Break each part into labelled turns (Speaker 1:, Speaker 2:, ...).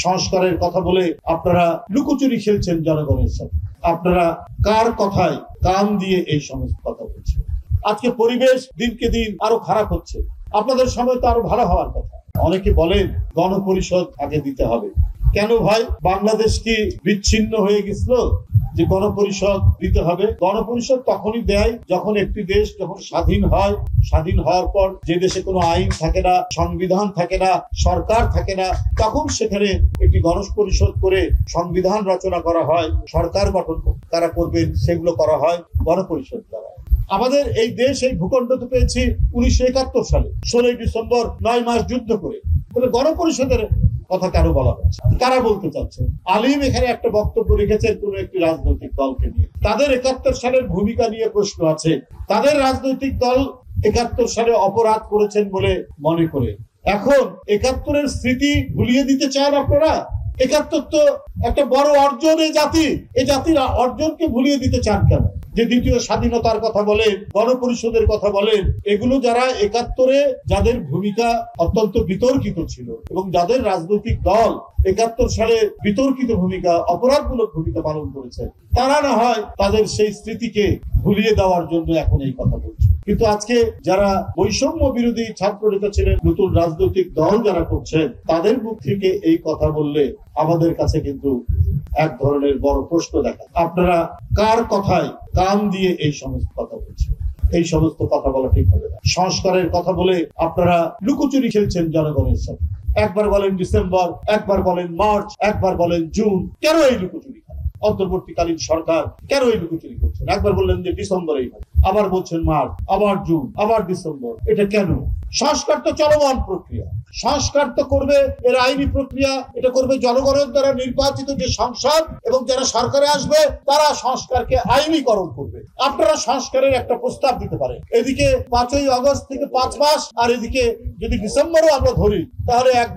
Speaker 1: সংস্কারের কথা বলে আপনারা লুকোচুরি খেলছেন জনগণের সাথে। আপনারা কার কথায় কান দিয়ে এই সমস্ত কথা বলছেন? আজকে পরিবেশ দিনকে দিন আরো খারাপ হচ্ছে। আপনাদের সময় তো আরো ভালো হওয়ার কথা। অনেকে বলেন গণপরিষদ আগে দিতে হবে। কেন ভাই, বাংলাদেশ কি বিচ্ছিন্ন হয়ে গেছিল যে গণপরিষদ দিতে হবে? গণপরিষদ তখনই দেয় যখন একটি দেশ যখন স্বাধীন হয়, স্বাধীন হওয়ার পর যে দেশে কোনো আইন থাকে না, সংবিধান থাকে না, সরকার থাকে না, তখন সেখানে একটি গণপরিষদ করে সংবিধান রচনা করা হয়, সরকার গঠন কারা করবেন সেগুলো করা হয় গণপরিষদ দ্বারা। আমাদের এই দেশ এই ভূখণ্ড তো পেয়েছি 1971 সালে 16 ডিসেম্বর 9 মাস যুদ্ধ করে। গণপরিষদের কথা কেন বলা হচ্ছে? কারা বলতে চাচ্ছেন? আলিম এখানে একটা বক্তব্য রেখেছেন কোন একটি রাজনৈতিক দলকে নিয়ে। তাদের 71 সালের ভূমিকা নিয়ে প্রশ্ন আছে। তাদের রাজনৈতিক দল 71 সালে অপরাধ করেছেন বলে মনে করে এখন 71-এর স্মৃতি ভুলিয়ে দিতে চান আপনারা? 71 তো একটা বড় অর্জন এই জাতির অর্জনকে ভুলিয়ে দিতে চান কেন? যে দ্বিতীয় স্বাধীনতার কথা বলেন, গণপরিষদের কথা বলেন, এগুলো যারা 71-এ যাদের ভূমিকা অত্যন্ত বিতর্কিত ছিল এবং যাদের রাজনৈতিক দল 71 সালে বিতর্কিত ভূমিকা, অপরাধমূলক ভূমিকা পালন করেছে, তারা না হয় তাদের সেই স্মৃতিকে ভুলিয়ে দেওয়ার জন্য এখন এই কথা বলছে। কিন্তু আজকে যারা বৈষম্য বিরোধী ছাত্র নেতা ছিলেন, নতুন রাজনৈতিক দল যারা করছেন, তাদের মুখ থেকে এই কথা বললে আমাদের কাছে কিন্তু এক ধরনের বড় প্রশ্ন দেখা। আপনারা কার কথায় কান দিয়ে এই সমস্ত কথা বলছেন? এই সমস্ত কথা বলা ঠিক হবে না। সংস্কারের কথা বলে আপনারা লুকোচুরি খেলছেন জনগণের সাথে। একবার বলেন ডিসেম্বর, একবার বলেন মার্চ, একবার বলেন জুন। কেন এই লুকোচুরি খেলা? অন্তর্বর্তীকালীন সরকার কেন এই লুকোচুরি করছেন? একবার বললেন যে ডিসেম্বরেই হবে, আবার বলছেন মার্চ, আবার জুন, আবার ডিসেম্বর। এটা কেন? সংস্কার তো চলমান প্রক্রিয়া। সংস্কার তো করবে, এর আইনি প্রক্রিয়া, এটা করবে জনগণের দ্বারা নির্বাচিত যে সংসদ, এবং যারা সরকারে আসবে তারা সংস্কারকে আইনীকরণ করবে। আপনারা সংস্কারের একটা প্রস্তাব দিতে পারেন। এদিকে 5ই আগস্ট থেকে 5 মাস, আর এদিকে যদি ডিসেম্বরও আমরা ধরি, তাহলে 1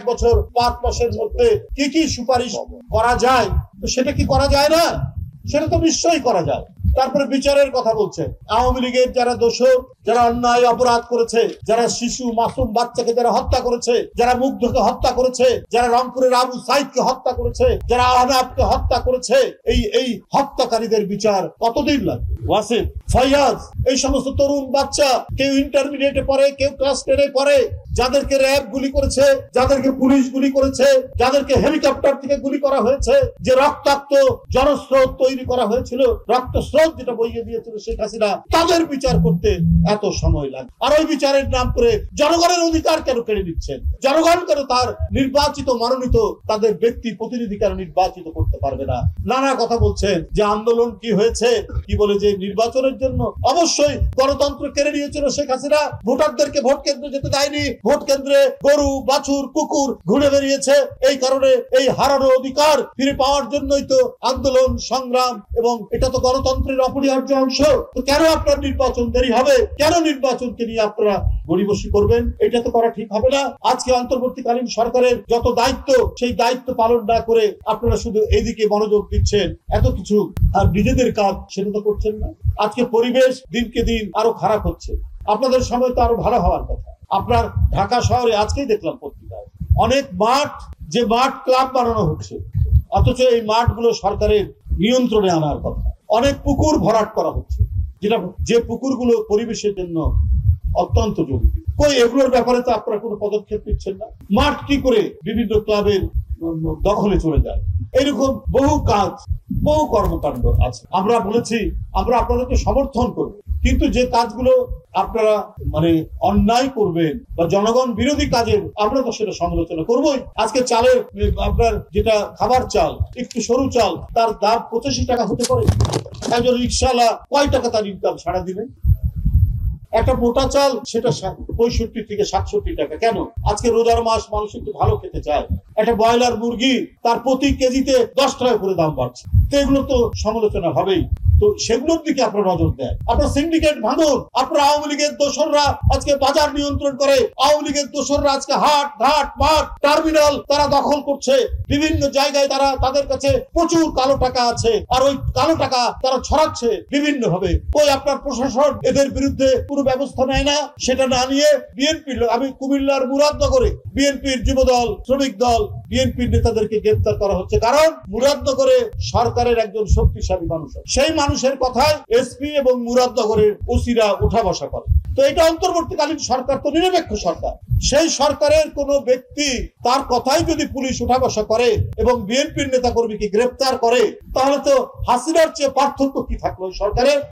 Speaker 1: বছর 5 মাসের মধ্যে কি কি সুপারিশ করা যায়, তো সেটা কি করা যায় না? সেটা তো নিশ্চয়ই করা যায়। তারপরে বিচারের কথা বলছে। আওয়ামী লীগের যারা দোষর, যারা অন্যায় অপরাধ করেছে, যারা শিশু মাসুম বাচ্চাকে যারা হত্যা করেছে, যারা মুগ্ধকে হত্যা করেছে, যারা রংপুরের আবু সাইদকে হত্যা করেছে, যারা আহনাবকে হত্যা করেছে, এই হত্যাকারীদের বিচার কতদিন লাগবে? ওয়াসিম, ফয়াজ, এই সমস্ত তরুণ বাচ্চা, কেউ ইন্টারমিডিয়েটে পড়ে, কেউ ক্লাস 10-এ পড়ে, যাদেরকে র্যাব গুলি করেছে, যাদেরকে পুলিশ গুলি করেছে, যাদেরকে হেলিকপ্টার থেকে গুলি করা হয়েছে, যে রক্তাক্ত জনস্রোত তৈরি করা হয়েছিল, রক্তস্রোত যেটা বইয়ে দিয়েছিল শেখ হাসিনা, তাদের বিচার করতে এত সময় লাগে। আর ওই বিচারের নাম করে জনগণের অধিকার কেন কেড়ে নিচ্ছেন? জনগণ কেন তার নির্বাচিত মনোনীত তাদের ব্যক্তি প্রতিনিধি কেন নির্বাচিত করতে পারবে না? নানা কথা বলছেন যে আন্দোলন কি হয়েছে, কি বলে যে নির্বাচনের জন্য। অবশ্যই গণতন্ত্র কেড়ে নিয়েছিল শেখ হাসিনা, ভোটারদেরকে ভোট কেন্দ্রে যেতে দেয়নি, ভোট কেন্দ্রে গরু, বাছুর, কুকুর ঘুরে বেরিয়েছে। এই কারণে এই হারানো অধিকার ফিরে পাওয়ার জন্যই তো আন্দোলন সংগ্রাম, এবং এটা তো গণতন্ত্রের অপরিহার্য অংশ। তো কেন আপনার নির্বাচন দেরি হবে? কেন নির্বাচনকে নিয়ে আপনারা গড়িবসি করবেন? এটা তো করা ঠিক হবে না। আজকে অন্তর্বর্তীকালীন সরকারের যত দায়িত্ব, সেই দায়িত্ব পালন না করে আপনারা শুধু এইদিকে মনোযোগ দিচ্ছেন, এত কিছু, আর নিজেদের কাজ সেটা তো করছেন না। আজকে পরিবেশ দিনকে দিন আরো খারাপ হচ্ছে। আপনাদের সময় তো আরো ভালো হওয়ার কথা। আপনার ঢাকা শহরে আজকেই দেখলাম পত্রিকায় অনেক মাঠ, যে মাঠ ক্লাব বানানো হচ্ছে, অথচ এই মাঠগুলো সরকারের নিয়ন্ত্রণে আনার কথা। অনেক পুকুর ভরাট করা হচ্ছে, যে পুকুরগুলো পরিবেশের জন্য অত্যন্ত জরুরি। কই এগুলোর ব্যাপারে তো আপনারা কোনো পদক্ষেপ নিচ্ছেন না। মাঠ কি করে বিভিন্ন ক্লাবের দখলে চলে যায়, এরকম বহু কাজ, বহু কর্মকাণ্ড আছে। আমরা বলেছি আমরা আপনাদেরকে সমর্থন করব, কিন্তু যে কাজগুলো আপনারা অন্যায় করবেন বা জনগণ বিরোধী কাজের, আমরা তো সেটা সমালোচনা করবোই। আজকে চালের, আপনার যেটা খাবার চাল, একটু সরু চাল, তার দাম 85 টাকা হতে পারে। একজন রিক্সাওয়ালা কয় টাকা তার ইনকাম সারা দিনে? একটা মোটা চাল সেটা 65 থেকে 67 টাকা। কেন? আজকে রোজার মাস, মানুষ একটু ভালো খেতে চায়। একটা ব্রয়লার মুরগি তার প্রতি কেজিতে 10 টাকা করে দাম বাড়ছে। তো এগুলো তো সমালোচনা হবেই। তো সেগুলোর দিকে আপনার নজর দেন। আপনার সিন্ডিকেট ভাঙুন। আপনার আওয়ামী লীগের দোসররা আজকে বাজার নিয়ন্ত্রণ করে, আওয়ামী লীগের দোসররা আজকে হাট, ঘাট, মাঠ, টার্মিনাল তারা দখল করছে। বিভিন্ন জায়গায় তাদের কাছে প্রচুর কালো টাকা আছে, আর ওই কালো টাকা তারা ছড়াচ্ছে বিভিন্ন ভাবে। ওই আপনার প্রশাসন এদের বিরুদ্ধে কোনো ব্যবস্থা নেয় না। সেটা না নিয়ে বিএনপি, আমি কুমিল্লার মুরাদনগরে বিএনপির যুবদল, শ্রমিক দল, বিএনপির নেতাদেরকে গ্রেফতার করা হচ্ছে, কারণ মুরাদনগরে সরকারের একজন শক্তিশালী মানুষ, সেই মানুষের কথায় এসপি এবং মুরাদনগরের ওসিরা উঠা বসা করে। তো এটা অন্তর্বর্তীকালীন সরকার, তো নিরপেক্ষ সরকার, সেই সরকারের কোন ব্যক্তি তার কথাই যদি পুলিশ উঠা বসা করে এবং বিএনপির নেতা কর্মীকে গ্রেফতার করে, তাহলে তো হাসিনার চেয়ে পার্থক্য কি থাকলো সরকারের?